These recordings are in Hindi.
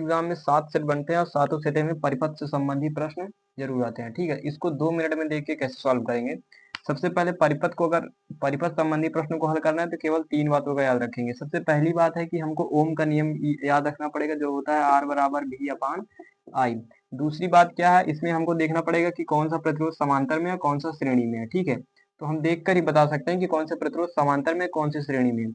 एग्जाम में 7 सेट बनते हैं और सातों सेट में परिपथ से संबंधित प्रश्न जरूर आते हैं। ठीक है, इसको 2 मिनट में देख के कैसे सॉल्व करेंगे। सबसे पहले परिपथ को, अगर परिपथ संबंधी प्रश्न को हल करना है तो केवल 3 बातों का याद रखेंगे। सबसे पहली बात है कि हमको ओम का नियम याद रखना पड़ेगा, जो होता है आर बराबर भी अपान आई। दूसरी बात क्या है, इसमें हमको देखना पड़ेगा कि कौन सा प्रतिरोध समांतर में है, कौन सा श्रेणी में है। ठीक है, तो हम देख कर ही बता सकते हैं कि कौन सा प्रतिरोध समांतर में, कौन सी श्रेणी में है।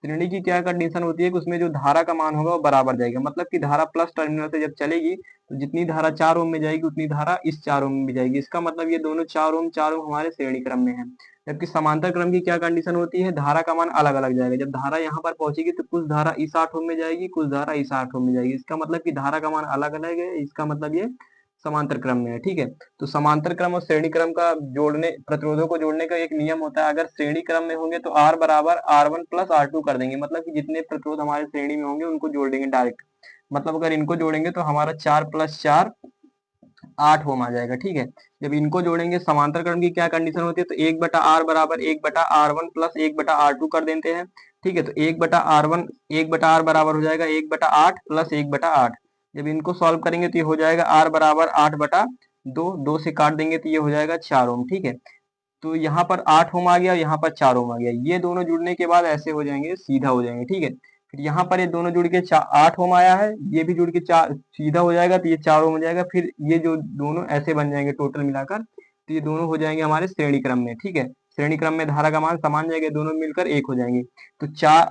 श्रेणी की क्या कंडीशन होती है कि उसमें जो धारा का मान होगा वो बराबर जाएगा, मतलब कि धारा प्लस टर्मिनल से जब चलेगी तो जितनी धारा 4 ओम में जाएगी उतनी धारा इस 4 ओम में भी जाएगी। इसका मतलब ये दोनों 4 ओम हमारे श्रेणी क्रम में है। जबकि समांतर क्रम की क्या कंडीशन होती है, धारा का मान अलग अलग जाएगा। जब धारा यहाँ पर पहुंचेगी तो कुछ धारा इस 8 ओम में जाएगी, कुछ धारा इस 8 ओम में जाएगी। इसका मतलब कि धारा का मान अलग अलग है, इसका मतलब ये समांतर क्रम में है। ठीक है, तो समांतर क्रम और श्रेणी क्रम का जोड़ने, प्रतिरोधों को जोड़ने का एक नियम होता है। अगर श्रेणी क्रम में होंगे तो R बराबर R1 प्लस R2 कर देंगे, मतलब कि जितने प्रतिरोध हमारे श्रेणी में होंगे उनको जोड़ देंगे डायरेक्ट। मतलब अगर इनको जोड़ेंगे तो हमारा 4 प्लस 4 8 ओम आ जाएगा। ठीक है, जब इनको जोड़ेंगे, समांतर क्रम की क्या कंडीशन होती है, तो 1/R बराबर 1/R1 प्लस 1/R2 कर देते हैं। ठीक है, तो 1/R1 1/R बराबर हो जाएगा 1/8 प्लस 1/8। जब इनको सॉल्व करेंगे तो ये हो जाएगा R बराबर 8/2, 2 से काट देंगे तो ये हो जाएगा 4 ओम। ठीक है, तो यहाँ पर 8 ओम आ गया, यहाँ पर 4 ओम आ गया। ये दोनों जुड़ने के बाद ऐसे हो जाएंगे, सीधा हो जाएंगे। ठीक है, फिर यहाँ पर ये दोनों जुड़ के 8 ओम आया है, ये भी जुड़ के 4 सीधा हो जाएगा तो ये 4 ओम हो जाएगा। फिर ये जो दोनों ऐसे बन जाएंगे टोटल मिलाकर, तो ये दोनों हो जाएंगे हमारे श्रेणी क्रम में। ठीक है, श्रेणी क्रम में धारा का मान समान जाएगा, दोनों मिलकर 1 हो जाएंगे। तो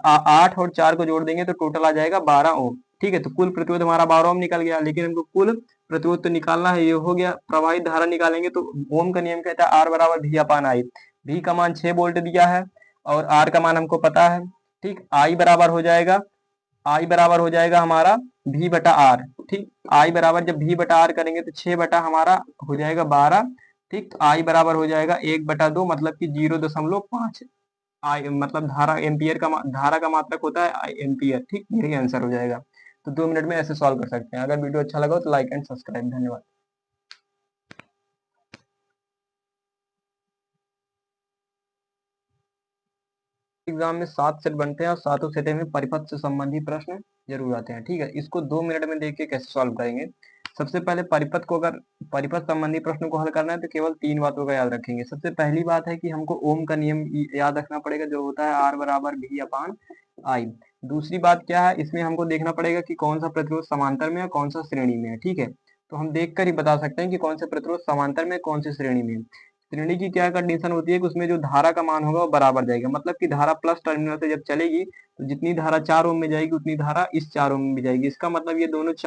8 और 4 को जोड़ देंगे तो टोटल आ जाएगा 12 ओम। ठीक है, तो कुल प्रतिरोध हमारा 12 ओम निकल गया, लेकिन हमको कुल प्रतिरोध तो निकालना है। ये हो गया, प्रवाहित धारा निकालेंगे तो ओम का नियम कहता है आर बराबर भी अपान आई। भी का मान 6 वोल्ट दिया है और आर का मान हमको पता है। ठीक, आई बराबर हो जाएगा हमारा भी बटा आर। ठीक, आई बराबर जब भी बटा आर करेंगे तो 6 बटा हमारा हो जाएगा 12। ठीक, तो आई बराबर हो जाएगा 1/2, मतलब कि 0.5। आई मतलब धारा का मात्रक होता है एम्पियर। ठीक, यही आंसर हो जाएगा। तो 2 मिनट में ऐसे सॉल्व कर सकते हैं। अगर वीडियो अच्छा लगा तो लाइक एंड सब्सक्राइब। धन्यवाद। एग्जाम में 7 सेट बनते हैं और सातों सेट में परिपथ से संबंधित प्रश्न जरूर आते हैं। ठीक है, इसको 2 मिनट में देख के कैसे सॉल्व करेंगे। सबसे पहले परिपथ को, अगर परिपथ संबंधी प्रश्न को हल करना है तो केवल 3 बातों का याद रखेंगे। सबसे पहली बात है कि हमको ओम का नियम याद रखना पड़ेगा, जो होता है आर बराबर भी अपान आई। दूसरी बात क्या है, इसमें हमको देखना पड़ेगा कि कौन सा प्रतिरोध समांतर में है, कौन सा श्रेणी में है। ठीक है, तो हम देख कर ही बता सकते हैं कि कौन सा प्रतिरोध समांतर में, कौन सी श्रेणी में है। श्रेणी की क्या कंडीशन होती है कि उसमें जो धारा का मान होगा वो बराबर जाएगा, मतलब कि धारा प्लस टर्मिनल से जब चलेगी तो जितनी धारा 4 ओम में जाएगी उतनी धारा इस 4 ओम में भी जाएगी। इसका मतलब ये दोनों